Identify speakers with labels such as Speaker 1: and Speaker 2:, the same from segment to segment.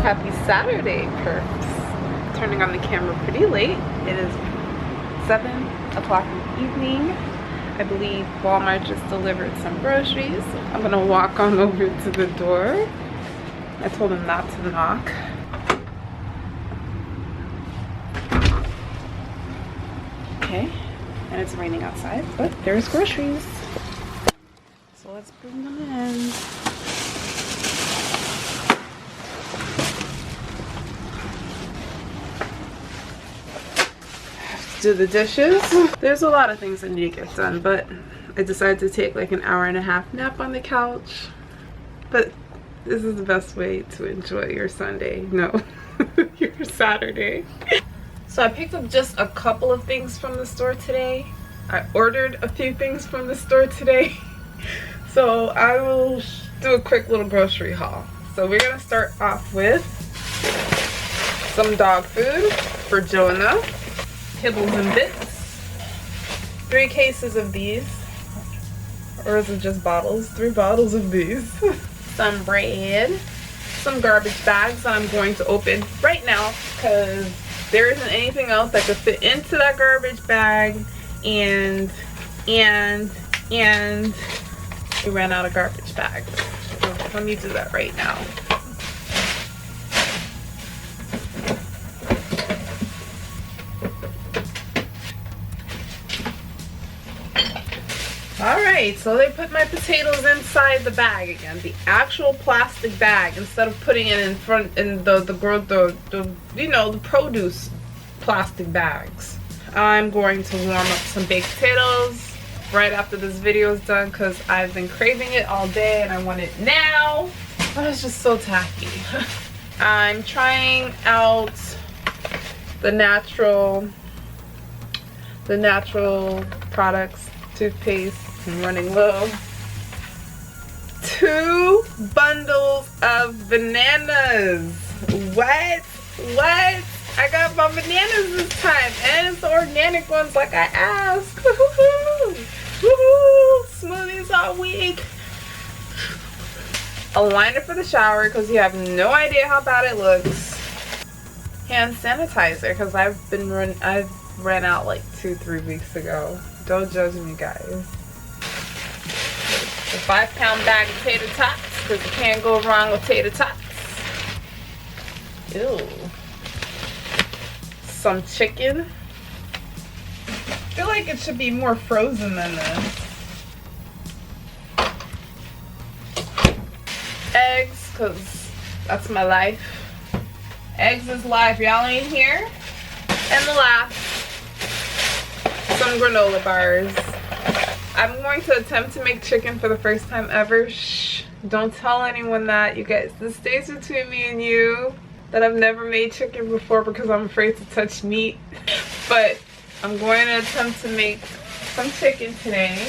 Speaker 1: Happy Saturday, perps. Turning on the camera pretty late. It is 7 o'clock in the evening. I believe Walmart just delivered some groceries. I'm gonna walk on over to the door. I told him not to knock. Okay, and it's raining outside, but there's groceries. So let's bring them in. Do the dishes. There's a lot of things I need to get done, but I decided to take like an hour-and-a-half nap on the couch. But this is the best way to enjoy your Sunday. No, your Saturday. So I picked up just a couple of things from the store today. I ordered a few things from the store today. So I will do a quick little grocery haul. So we're gonna start off with some dog food for Jonah. Kibbles and bits. 3 cases of these. Or is it just bottles? 3 bottles of these. Some bread. Some garbage bags that I'm going to open right now because there isn't anything else that could fit into that garbage bag. And we ran out of garbage bags. So let me do that right now. Alright, so they put my potatoes inside the bag again, the actual plastic bag, instead of putting it in front in the produce plastic bags. I'm going to warm up some baked potatoes right after this video is done because I've been craving it all day and I want it now. Oh, it's just so tacky. I'm trying out the natural products, toothpaste. I'm running low. 2 bundles of bananas. What? I got my bananas this time, and it's the organic ones like I asked. Woohoo! Woohoo! Smoothies all week. A liner for the shower because you have no idea how bad it looks. Hand sanitizer because I ran out like 2-3 weeks ago. Don't judge me, guys. A 5-pound bag of tater tots because you can't go wrong with tater tots. Ew. Some chicken. I feel like it should be more frozen than this. Eggs, because that's my life. Eggs is life. Y'all ain't here. And the last, some granola bars. I'm going to attempt to make chicken for the first time ever. Shh, don't tell anyone that, you guys. This stays between me and you, that I've never made chicken before because I'm afraid to touch meat. But I'm going to attempt to make some chicken today.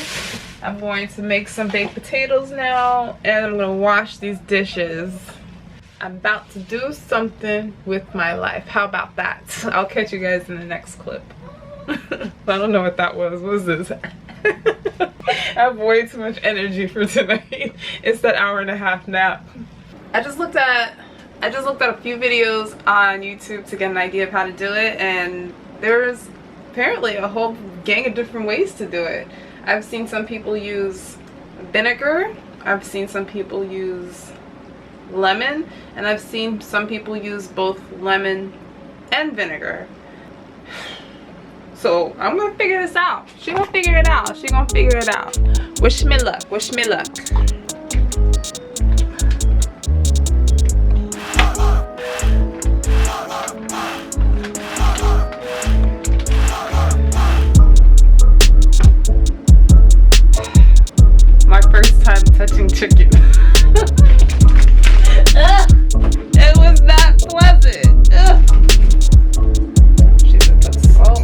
Speaker 1: I'm going to make some baked potatoes now, and I'm going to wash these dishes. I'm about to do something with my life. How about that? I'll catch you guys in the next clip. I don't know what that was. What was this? I have way too much energy for tonight. It's that hour-and-a-half nap. I just looked at a few videos on YouTube to get an idea of how to do it, and there's apparently a whole gang of different ways to do it. I've seen some people use vinegar, I've seen some people use lemon, and I've seen some people use both lemon and vinegar. So I'm gonna figure this out. She gonna figure it out. She gonna figure it out. Wish me luck. Wish me luck. My first time touching chicken. It was not pleasant. She said put salt.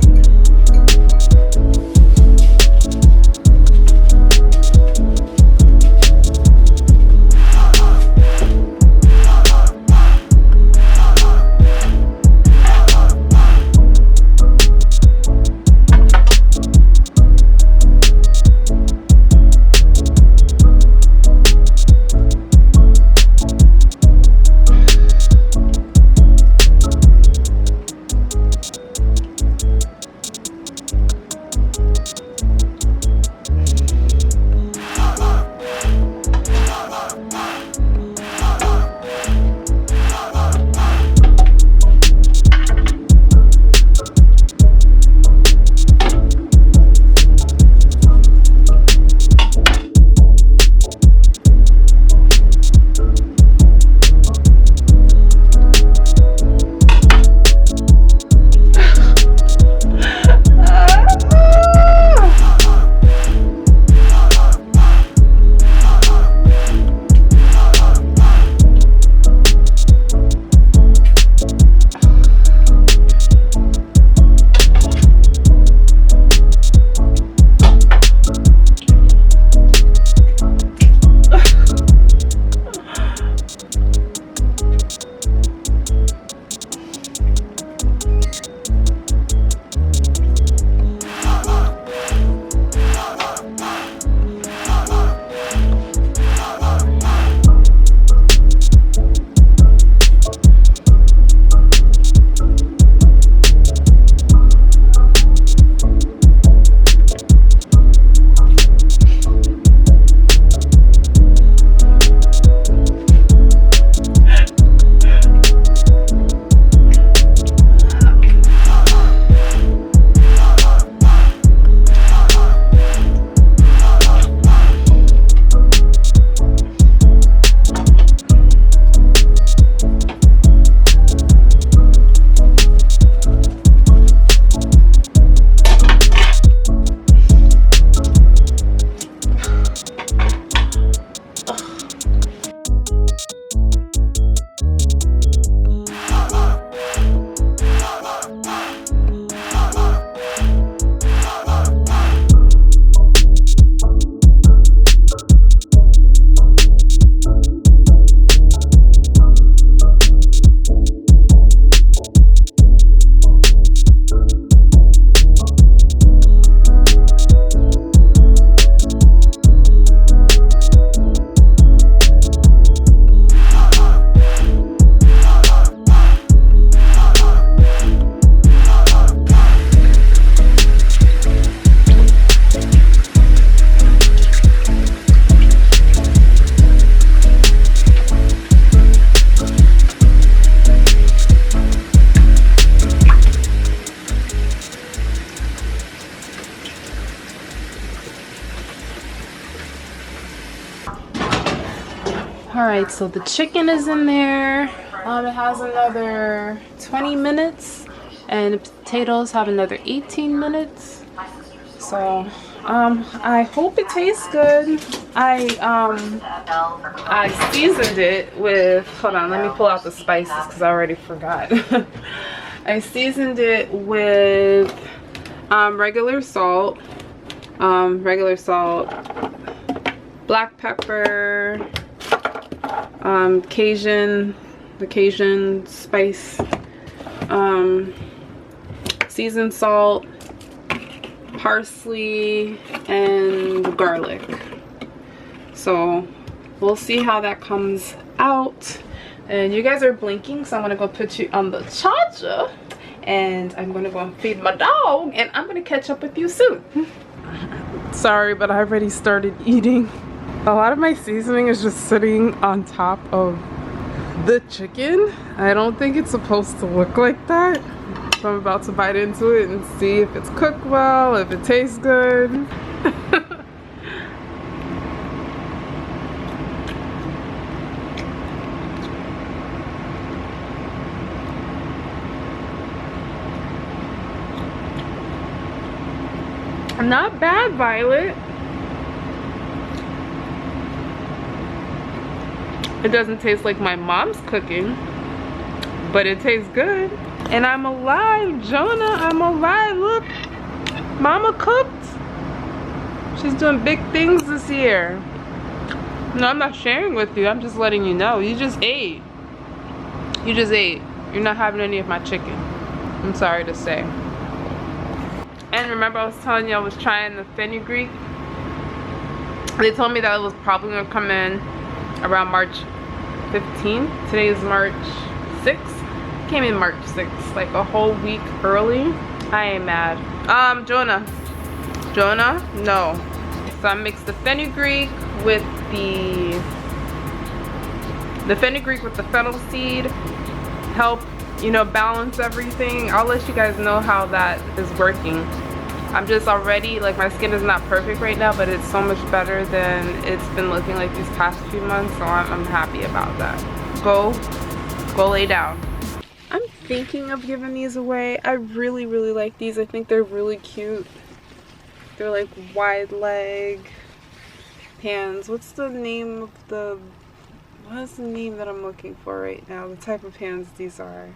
Speaker 1: Alright, so the chicken is in there. It has another 20 minutes. And the potatoes have another 18 minutes. So, I hope it tastes good. I seasoned it with, hold on, let me pull out the spices because I already forgot. I seasoned it with regular salt, black pepper, the Cajun spice, seasoned salt, parsley, and garlic. So we'll see how that comes out. And you guys are blinking, so I'm gonna go put you on the charger and I'm gonna go feed my dog, and I'm gonna catch up with you soon. Sorry, but I already started eating. A lot of my seasoning is just sitting on top of the chicken. I don't think it's supposed to look like that. So I'm about to bite into it and see if it's cooked well, if it tastes good. Not bad, Violet. It doesn't taste like my mom's cooking, but it tastes good. And I'm alive, Jonah. I'm alive. Look, Mama cooked. She's doing big things this year. No, I'm not sharing with you. I'm just letting you know. You just ate. You just ate. You're not having any of my chicken. I'm sorry to say. And remember, I was telling you I was trying the fenugreek. They told me that it was probably going to come in around March 15th. Today is March 6th. Came in March 6th, like a whole week early. I ain't mad. Jonah, no. So I mixed the fenugreek with the fenugreek with the fennel seed. Help, you know, balance everything. I'll let you guys know how that is working. I'm just already, like, my skin is not perfect right now, but it's so much better than it's been looking like these past few months, so I'm happy about that. Go lay down. I'm thinking of giving these away. I really like these. I think they're really cute. They're like wide leg pants. What's the name of the, what is the name that I'm looking for right now? The type of pants these are.